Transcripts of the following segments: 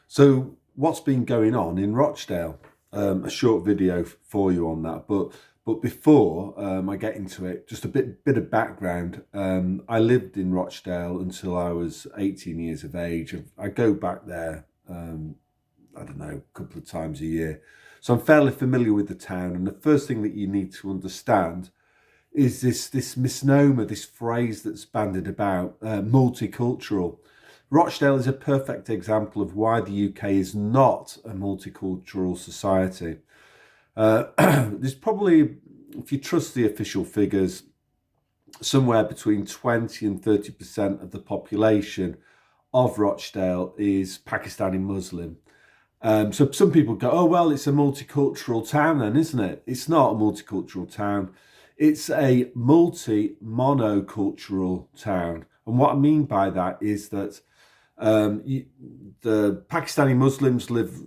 So what's been going on in Rochdale? A short video for you on that, but before I get into it, just a bit of background. I lived in Rochdale until I was 18 years of age. I go back there, I don't know, a couple of times a year. So I'm fairly familiar with the town. And the first thing that you need to understand is this misnomer, this phrase that's bandied about, multicultural. Rochdale is a perfect example of why the UK is not a multicultural society. There's probably, if you trust the official figures, somewhere between 20 and 30% of the population of Rochdale is Pakistani Muslim. So some people go, oh, well, it's a multicultural town then, isn't it? It's not a multicultural town. It's a monocultural town. And what I mean by that is that the Pakistani Muslims live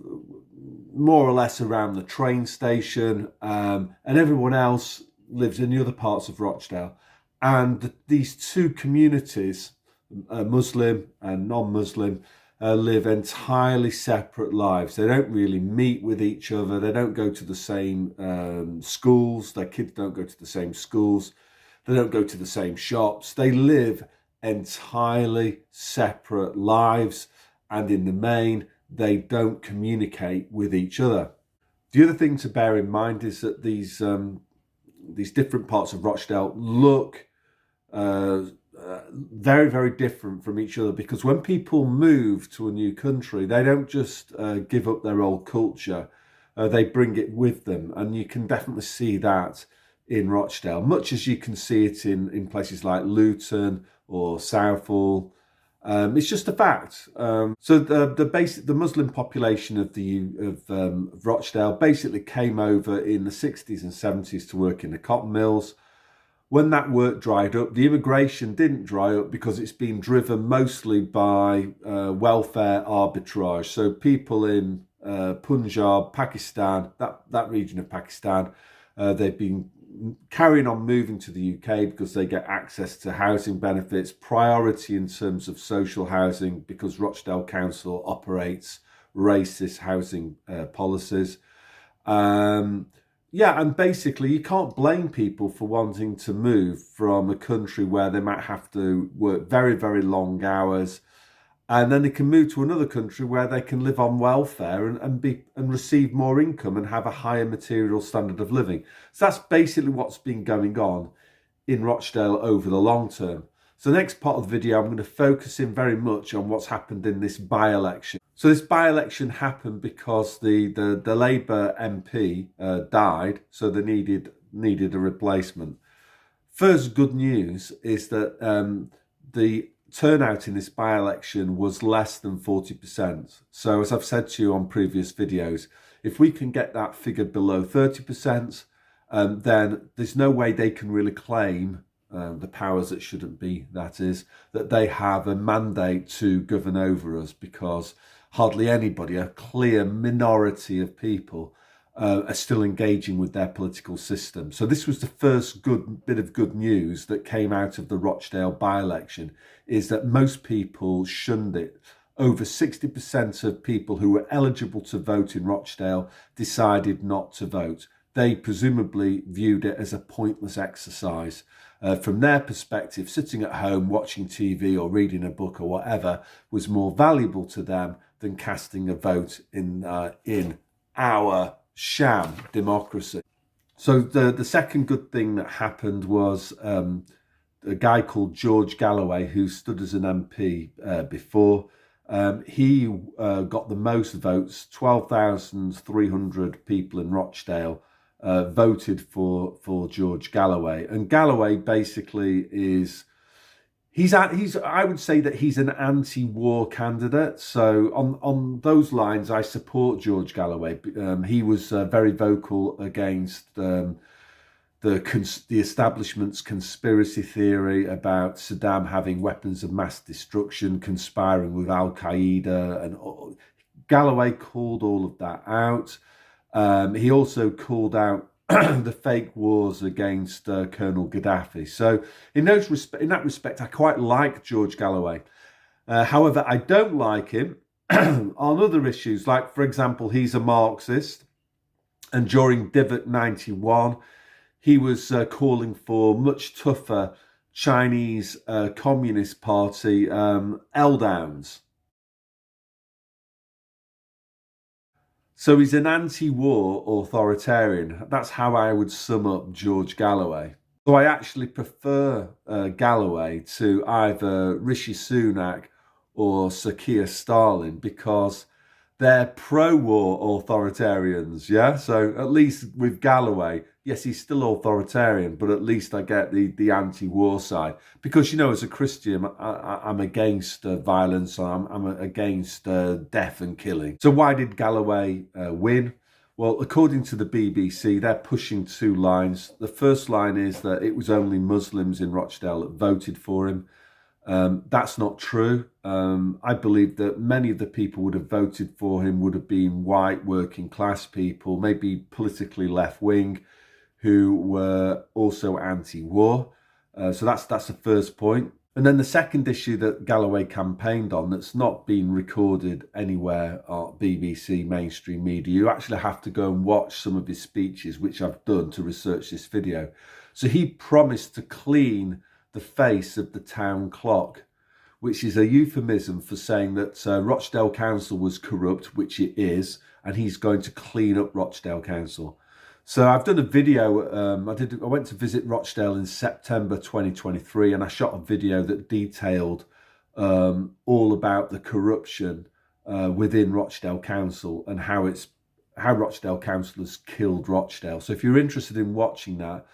more or less around the train station, and everyone else lives in the other parts of Rochdale. And these two communities, Muslim and non-Muslim, live entirely separate lives. They don't really meet with each other. They don't go to the same schools. Their kids don't go to the same schools. They don't go to the same shops. They live entirely separate lives, and in the main, they don't communicate with each other. The other thing to bear in mind is that these different parts of Rochdale look very, very different from each other, because when people move to a new country, they don't just give up their old culture, they bring it with them. And you can definitely see that in Rochdale, much as you can see it in places like Luton or Southall. It's just a fact. So the Muslim population of Rochdale basically came over in the 60s and 70s to work in the cotton mills. When that work dried up, the immigration didn't dry up because it's been driven mostly by welfare arbitrage. So people in Punjab, Pakistan, that region of Pakistan, they've been carrying on moving to the UK because they get access to housing benefits, priority in terms of social housing, because Rochdale Council operates racist housing policies. Yeah, and basically you can't blame people for wanting to move from a country where they might have to work very, very long hours, and then they can move to another country where they can live on welfare and receive more income and have a higher material standard of living. So that's basically what's been going on in Rochdale over the long term. So the next part of the video, I'm going to focus in very much on what's happened in this by-election. So this by-election happened because the Labour MP died, so they needed a replacement. First good news is that the turnout in this by-election was less than 40%. So as I've said to you on previous videos, if we can get that figure below 30%, then there's no way they can really claim the powers that shouldn't be, that is, that they have a mandate to govern over us, because hardly anybody, a clear minority of people, are still engaging with their political system. So this was the first good bit of good news that came out of the Rochdale by-election, is that most people shunned it. Over 60% of people who were eligible to vote in Rochdale decided not to vote. They presumably viewed it as a pointless exercise. From their perspective, sitting at home watching TV or reading a book or whatever was more valuable to them than casting a vote in our sham democracy. So the second good thing that happened was a guy called George Galloway, who stood as an MP before. He got the most votes. 12,300 people in Rochdale voted for George Galloway. And Galloway basically is, I would say that he's an anti-war candidate. So on those lines, I support George Galloway. He was very vocal against the establishment's conspiracy theory about Saddam having weapons of mass destruction, conspiring with Al-Qaeda, and Galloway called all of that out. He also called out the fake wars against Colonel Gaddafi. So in that respect, I quite like George Galloway. However, I don't like him on other issues, like, for example, he's a Marxist, and during Divot 91, he was calling for much tougher Chinese Communist Party L-downs. So he's an anti-war authoritarian. That's how I would sum up George Galloway. So I actually prefer Galloway to either Rishi Sunak or Sir Keir Starlin, because they're pro-war authoritarians, yeah? So at least with Galloway, yes, he's still authoritarian, but at least I get the anti-war side. Because, you know, as a Christian, I'm against violence, I'm against death and killing. So why did Galloway win? Well, according to the BBC, they're pushing two lines. The first line is that it was only Muslims in Rochdale that voted for him. That's not true. I believe that many of the people would have voted for him would have been white working class people, maybe politically left wing, who were also anti-war. So that's the first point. And then the second issue that Galloway campaigned on, that's not been recorded anywhere on BBC mainstream media. You actually have to go and watch some of his speeches, which I've done to research this video. So he promised to clean the face of the town clock, which is a euphemism for saying that Rochdale Council was corrupt, which it is, and he's going to clean up Rochdale Council. So I've done a video, I went to visit Rochdale in September 2023, and I shot a video that detailed all about the corruption within Rochdale Council and how Rochdale Council has killed Rochdale. So if you're interested in watching that,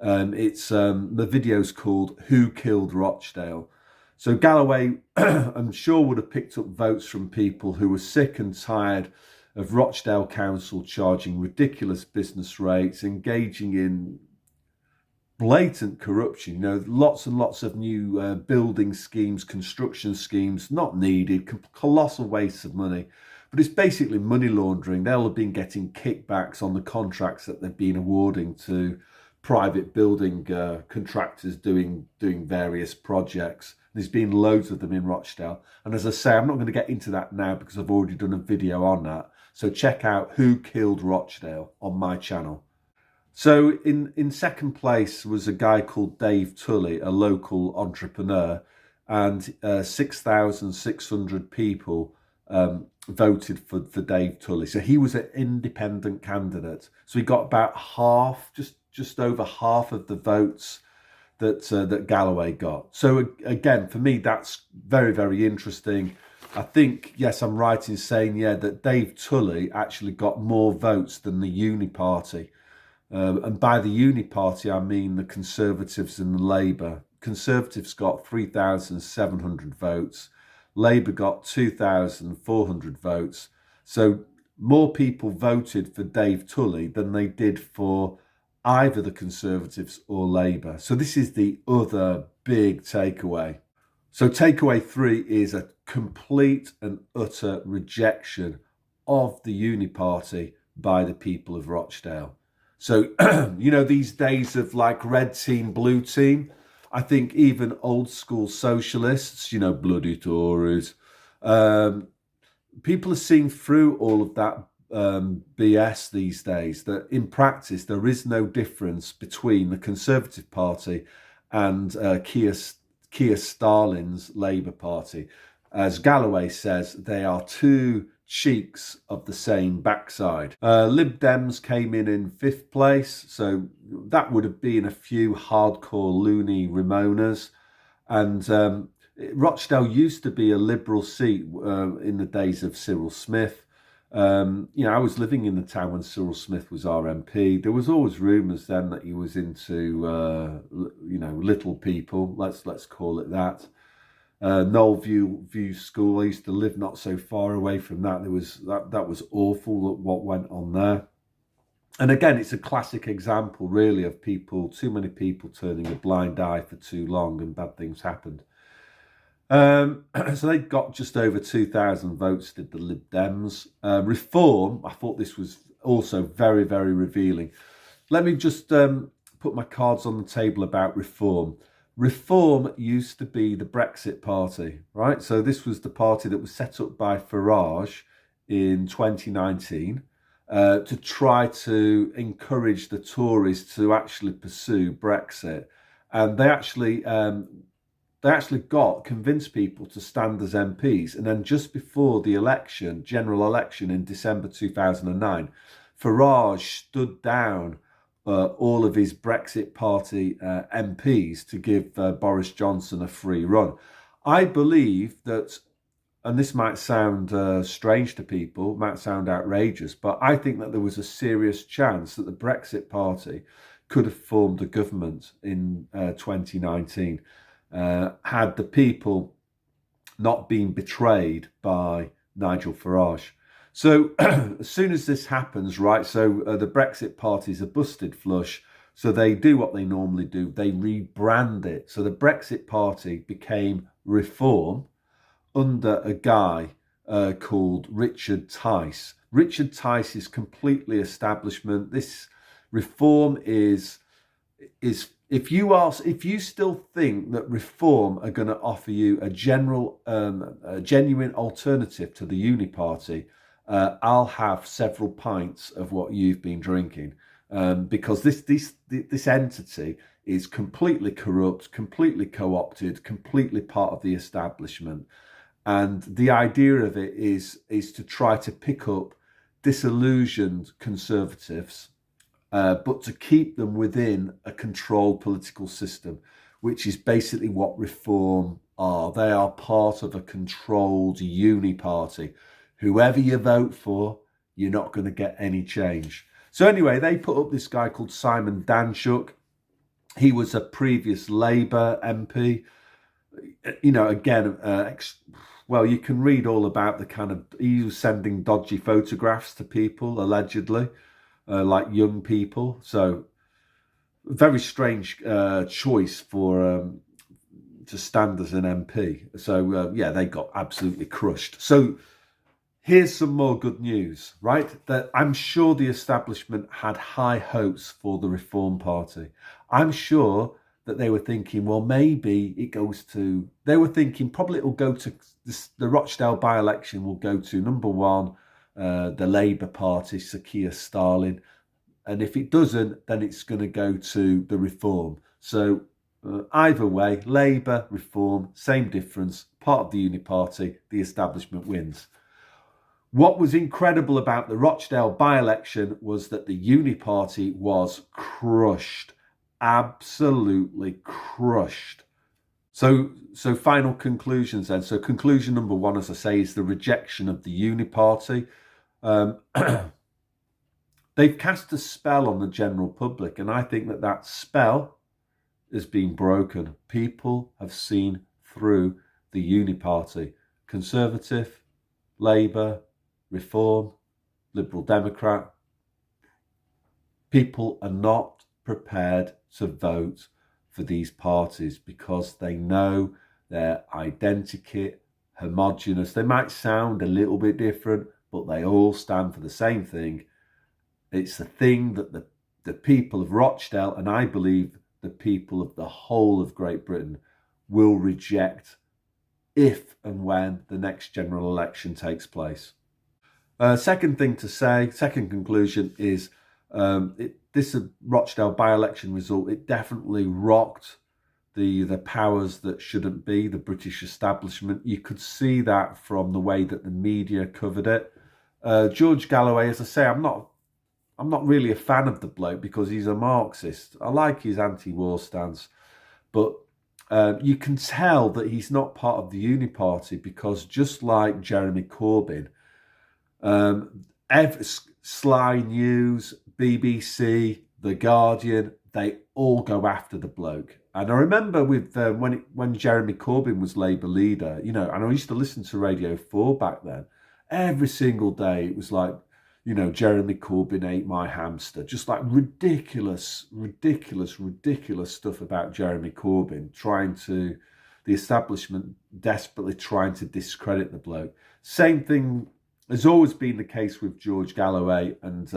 the video's called Who Killed Rochdale? So Galloway, I'm sure, would have picked up votes from people who were sick and tired of Rochdale Council charging ridiculous business rates, engaging in blatant corruption. You know, lots and lots of new building schemes, construction schemes, not needed, colossal wastes of money. But it's basically money laundering. They'll have been getting kickbacks on the contracts that they've been awarding to private building contractors doing various projects. There's been loads of them in Rochdale. And as I say, I'm not going to get into that now because I've already done a video on that. So check out Who Killed Rochdale on my channel. So in second place was a guy called Dave Tully, a local entrepreneur, and 6,600 people voted for Dave Tully. So he was an independent candidate. So he got about half, just over half of the votes that Galloway got. So again, for me, that's very, very interesting. I think, yes, I'm right in saying, yeah, that Dave Tully actually got more votes than the Uni Party. And by the Uni Party, I mean the Conservatives and the Labour. Conservatives got 3,700 votes. Labour got 2,400 votes. So more people voted for Dave Tully than they did for either the Conservatives or Labour. So this is the other big takeaway. So takeaway 3 is a complete and utter rejection of the Uni Party by the people of Rochdale. So, you know, these days of like red team, blue team, I think even old school socialists, you know, bloody Tories, people are seeing through all of that BS these days, that in practice there is no difference between the Conservative Party and Keir Starlin's Labour Party. As Galloway says, they are two cheeks of the same backside. Lib Dems came in 5th place, so that would have been a few hardcore loony Ramonas. And Rochdale used to be a Liberal seat in the days of Cyril Smith. You know, I was living in the town when Cyril Smith was RMP. There was always rumours then that he was into, you know, little people. Let's call it that. Knoll View School. I used to live not so far away from that. That was awful what went on there. And again, it's a classic example, really, of too many people turning a blind eye for too long, and bad things happened. So they got just over 2,000 votes, did the Lib Dems. Reform, I thought this was also very, very revealing. Let me just put my cards on the table about Reform. Reform used to be the Brexit party, right? So this was the party that was set up by Farage in 2019 to try to encourage the Tories to actually pursue Brexit. And they actually convinced people to stand as MPs. And then just before the election, general election in December 2009, Farage stood down all of his Brexit party MPs to give Boris Johnson a free run. I believe that, and this might sound strange to people, might sound outrageous, but I think that there was a serious chance that the Brexit party could have formed a government in 2019 had the people not been betrayed by Nigel Farage. So as soon as this happens, right, so the Brexit parties are busted flush. So they do what they normally do. They rebrand it. So the Brexit party became Reform under a guy called Richard Tice. Richard Tice is completely establishment. This Reform is if you still think that Reform are going to offer you a genuine alternative to the Uni Party, I'll have several pints of what you've been drinking, because this entity is completely corrupt, completely co-opted, completely part of the establishment, and the idea of it is to try to pick up disillusioned Conservatives, but to keep them within a controlled political system, which is basically what Reform are. They are part of a controlled Uni Party. Whoever you vote for, you're not going to get any change. So anyway, they put up this guy called Simon Danczuk. He was a previous Labour MP. You know, again, well, you can read all about the kind of, he was sending dodgy photographs to people, allegedly, like young people. So very strange choice for to stand as an MP. So yeah, they got absolutely crushed. So here's some more good news, right? That I'm sure the establishment had high hopes for the Reform Party. I'm sure that they were thinking, well, maybe it goes to, they were thinking probably it will go to, the Rochdale by-election will go to, number one, the Labour Party, Sir Keir Starling. And if it doesn't, then it's going to go to the Reform. So either way, Labour, Reform, same difference, part of the Uni Party, the establishment wins. What was incredible about the Rochdale by-election was that the Uni Party was crushed, absolutely crushed. So final conclusions then. So conclusion number one, as I say, is the rejection of the Uni Party. They've cast a spell on the general public, and I think that that spell has been broken. People have seen through the Uni Party. Conservative, Labour, Reform, Liberal Democrat. People are not prepared to vote for these parties because they know they're identical, homogenous. They might sound a little bit different, but they all stand for the same thing. It's the thing that the people of Rochdale, and I believe the people of the whole of Great Britain, will reject if and when the next general election takes place. Second thing to say, second conclusion is this Rochdale by-election result, it definitely rocked the powers that shouldn't be, the British establishment. You could see that from the way that the media covered it. George Galloway, as I say, I'm not really a fan of the bloke because he's a Marxist. I like his anti-war stance, but you can tell that he's not part of the Uni Party because just like Jeremy Corbyn, Sly News, BBC, The Guardian, they all go after the bloke. And I remember with when Jeremy Corbyn was Labour leader, you know, and I used to listen to Radio 4 back then. Every single day it was like, you know, Jeremy Corbyn ate my hamster. Just like ridiculous stuff about Jeremy Corbyn, the establishment desperately trying to discredit the bloke. Same thing has always been the case with George Galloway. And,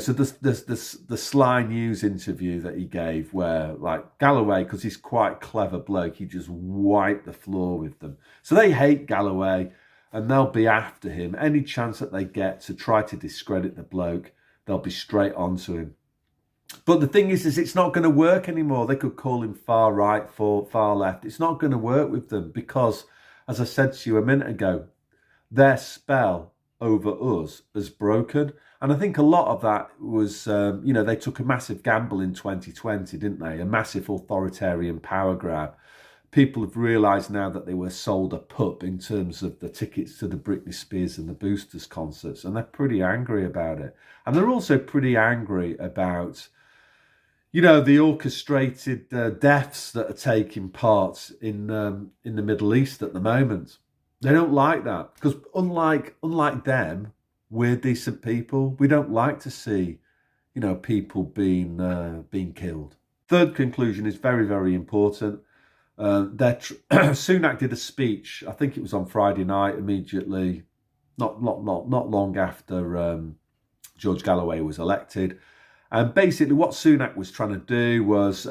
So the Sly News interview that he gave where, like, Galloway, because he's quite a clever bloke, he just wiped the floor with them. So they hate Galloway and they'll be after him. Any chance that they get to try to discredit the bloke, they'll be straight onto him. But the thing is it's not going to work anymore. They could call him far right, far left. It's not going to work with them because, as I said to you a minute ago, their spell over us has broken. And I think a lot of that was, they took a massive gamble in 2020, didn't they? A massive authoritarian power grab. People have realised now that they were sold a pup in terms of the tickets to the Britney Spears and the Boosters concerts, and they're pretty angry about it. And they're also pretty angry about, the orchestrated deaths that are taking part in the Middle East at the moment. They don't like that because unlike them, we're decent people. We don't like to see, people being killed. Third conclusion is very, very important. Sunak did a speech. I think it was on Friday night, immediately, not long after George Galloway was elected. And basically, what Sunak was trying to do was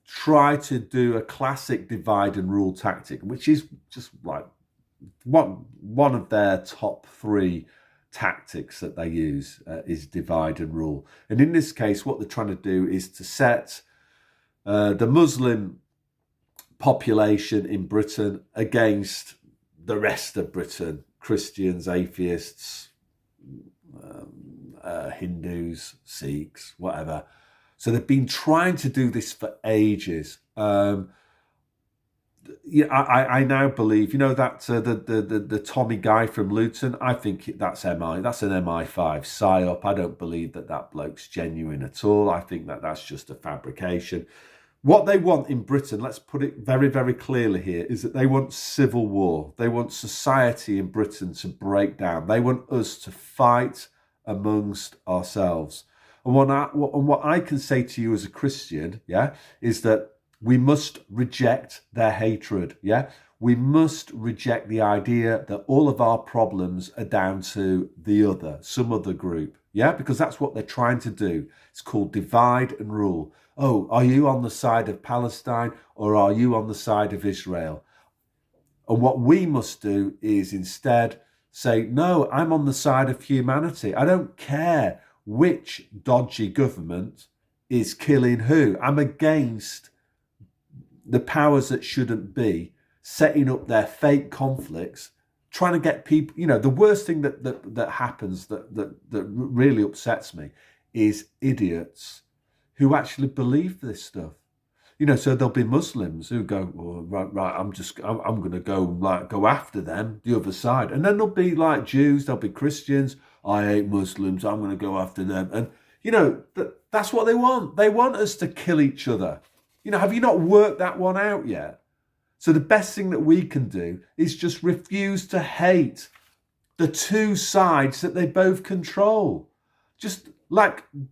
try to do a classic divide and rule tactic, which is just like one of their top three tactics that they use is divide and rule. And in this case, what they're trying to do is to set the Muslim population in Britain against the rest of Britain, Christians, atheists, Hindus, Sikhs, whatever. So they've been trying to do this for ages. I now believe, that the Tommy guy from Luton, I think that's an MI5 psyop. I don't believe that bloke's genuine at all. I think that's just a fabrication. What they want in Britain, let's put it very, very clearly here, is that they want civil war. They want society in Britain to break down. They want us to fight amongst ourselves. And what I can say to you as a Christian, is that we must reject their hatred, We must reject the idea that all of our problems are down to some other group, Because that's what they're trying to do. It's called divide and rule. Oh, are you on the side of Palestine or are you on the side of Israel? And what we must do is instead say, no, I'm on the side of humanity. I don't care which dodgy government is killing who. I'm against the powers that shouldn't be setting up their fake conflicts, trying to get people, the worst thing that happens that really upsets me is idiots who actually believe this stuff. So there'll be Muslims who go, oh, right, I'm going to go after them, the other side. And then there'll be like Jews, there'll be Christians. I hate Muslims, I'm going to go after them. And, that's what they want. They want us to kill each other. Have you not worked that one out yet? So the best thing that we can do is just refuse to hate the two sides that they both control. Just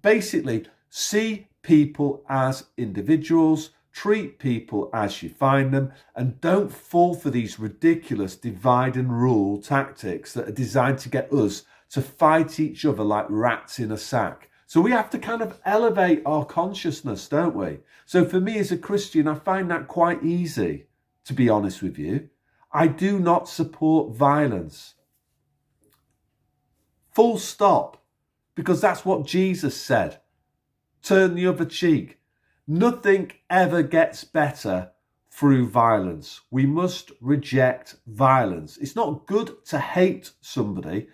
basically see people as individuals, treat people as you find them, and don't fall for these ridiculous divide and rule tactics that are designed to get us to fight each other like rats in a sack. So we have to kind of elevate our consciousness, don't we? So for me as a Christian, I find that quite easy, to be honest with you. I do not support violence. Full stop. Because that's what Jesus said. Turn the other cheek. Nothing ever gets better through violence. We must reject violence. It's not good to hate somebody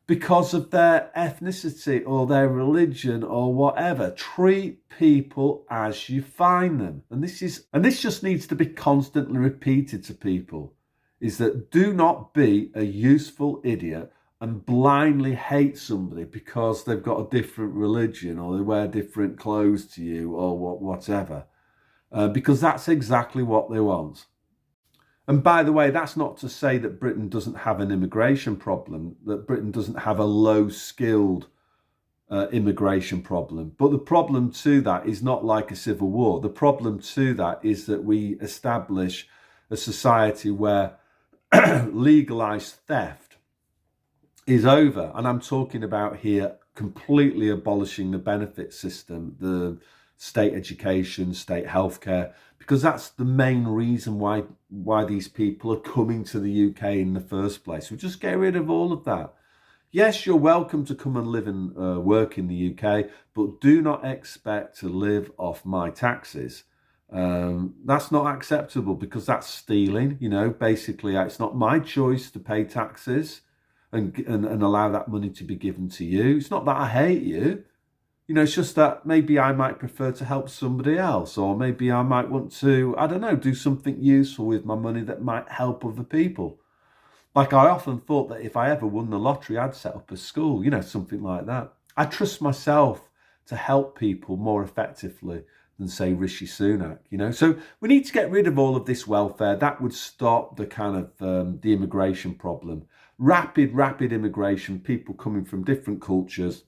because of their ethnicity or their religion or whatever. Treat people as you find them. And this just needs to be constantly repeated to people, is that do not be a useful idiot and blindly hate somebody because they've got a different religion or they wear different clothes to you or whatever. Because that's exactly what they want. And by the way, that's not to say that Britain doesn't have an immigration problem, that Britain doesn't have a low-skilled immigration problem. But the problem to that is not like a civil war. The problem to that is that we establish a society where legalised theft is over. And I'm talking about here completely abolishing the benefit system, the state education, state healthcare, because that's the main reason why these people are coming to the UK in the first place. We just get rid of all of that. Yes, you're welcome to come and live and work in the UK, but do not expect to live off my taxes. That's not acceptable, because that's stealing. Basically, it's not my choice to pay taxes and allow that money to be given to you. It's not that I hate you. It's just that maybe I might prefer to help somebody else, or maybe I might want to, I don't know, do something useful with my money that might help other people. Like, I often thought that if I ever won the lottery, I'd set up a school, something like that. I trust myself to help people more effectively than, say, Rishi Sunak, So we need to get rid of all of this welfare. That would stop the kind of the immigration problem. Rapid immigration, people coming from different cultures.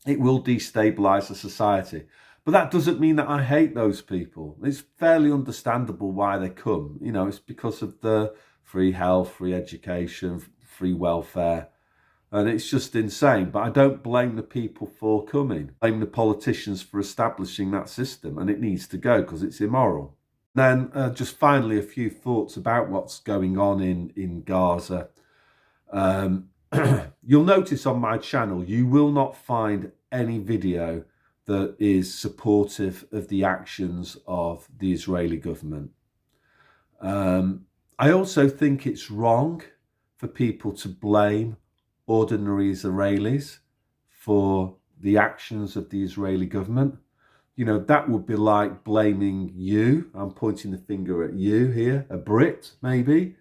It will destabilise the society. But that doesn't mean that I hate those people. It's fairly understandable why they come. It's because of the free health, free education, free welfare. And it's just insane. But I don't blame the people for coming. I blame the politicians for establishing that system. And it needs to go because it's immoral. Then just finally, a few thoughts about what's going on in Gaza. You'll notice on my channel, you will not find any video that is supportive of the actions of the Israeli government. I also think it's wrong for people to blame ordinary Israelis for the actions of the Israeli government. That would be like blaming you. I'm pointing the finger at you here, a Brit, maybe.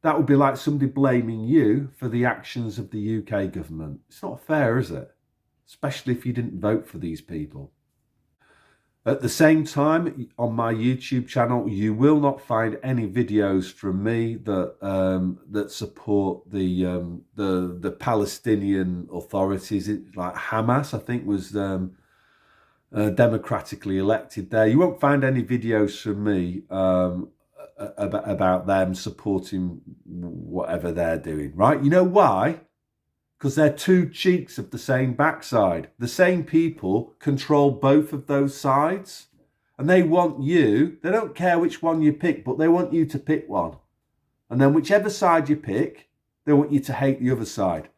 That would be like somebody blaming you for the actions of the UK government. It's not fair, is it? Especially if you didn't vote for these people. At the same time, on my YouTube channel, you will not find any videos from me that support the Palestinian authorities. Like Hamas, I think, was democratically elected there. You won't find any videos from me about them supporting whatever they're doing, right? You know why? Because they're two cheeks of the same backside. The same people control both of those sides. And they want you, they don't care which one you pick, but they want you to pick one. And then whichever side you pick, they want you to hate the other side.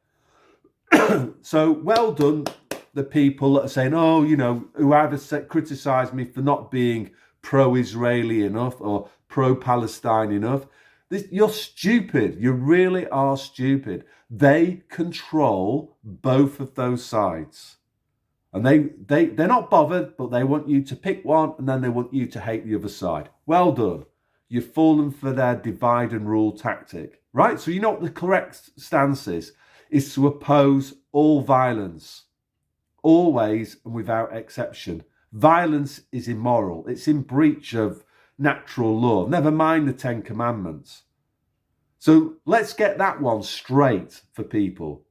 So well done, the people that are saying, who either criticise me for not being pro-Israeli enough or pro-Palestine enough. You're stupid. You really are stupid. They control both of those sides. And they're not bothered, but they want you to pick one, and then they want you to hate the other side. Well done. You've fallen for their divide and rule tactic, right? So you know what the correct stance is to oppose all violence, always and without exception. Violence is immoral. It's in breach of natural law, never mind the Ten Commandments. So let's get that one straight for people.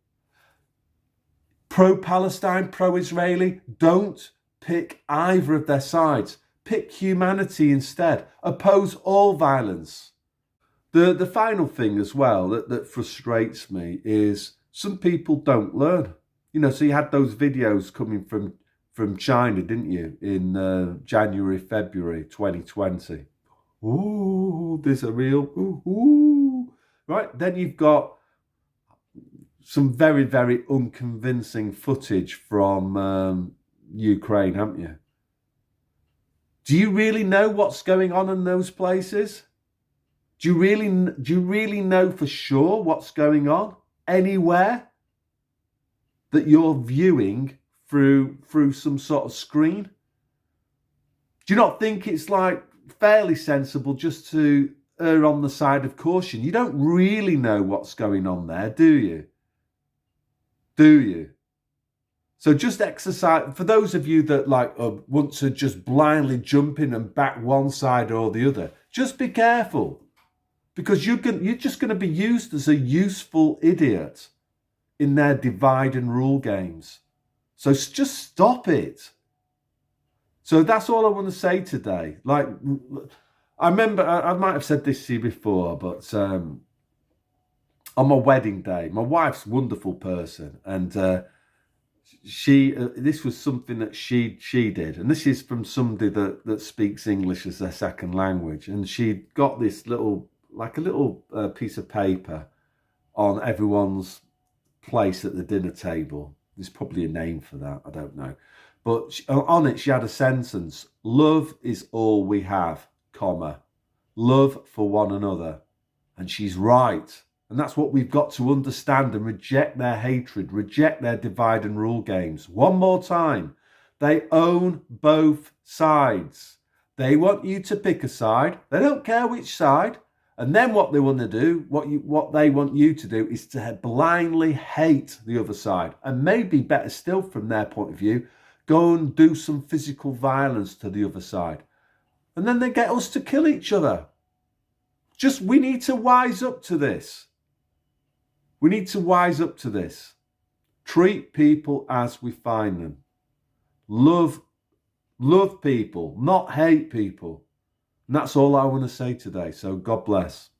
Pro-Palestine, pro-Israeli, don't pick either of their sides. Pick humanity instead. Oppose all violence. The final thing as well that frustrates me is some people don't learn. So you had those videos coming from China, didn't you, in January, February 2020. Ooh, there's a real ooh. Right, then you've got some very, very unconvincing footage from Ukraine, haven't you? Do you really know what's going on in those places? Do you really know for sure what's going on anywhere that you're viewing through some sort of screen? Do you not think it's like fairly sensible just to err on the side of caution? You don't really know what's going on there, do you? Do you? So just exercise, for those of you that want to just blindly jump in and back one side or the other, just be careful, because you're just going to be used as a useful idiot in their divide and rule games. So just stop it. So that's all I want to say today. I remember, I might have said this to you before, but on my wedding day, my wife's a wonderful person, and this was something that she did, and this is from somebody that speaks English as their second language, and she got this little piece of paper on everyone's place at the dinner table. There's probably a name for that, I don't know, but on it she had a sentence: love is all we have, comma, love for one another. And she's right. And that's what we've got to understand and reject their hatred, reject their divide and rule games. One more time. They own both sides. They want you to pick a side. They don't care which side. And then what they want to do, what they want you to do, is to blindly hate the other side. And maybe better still from their point of view, go and do some physical violence to the other side. And then they get us to kill each other. We need to wise up to this. We need to wise up to this. Treat people as we find them. Love people, not hate people. And that's all I want to say today. So God bless.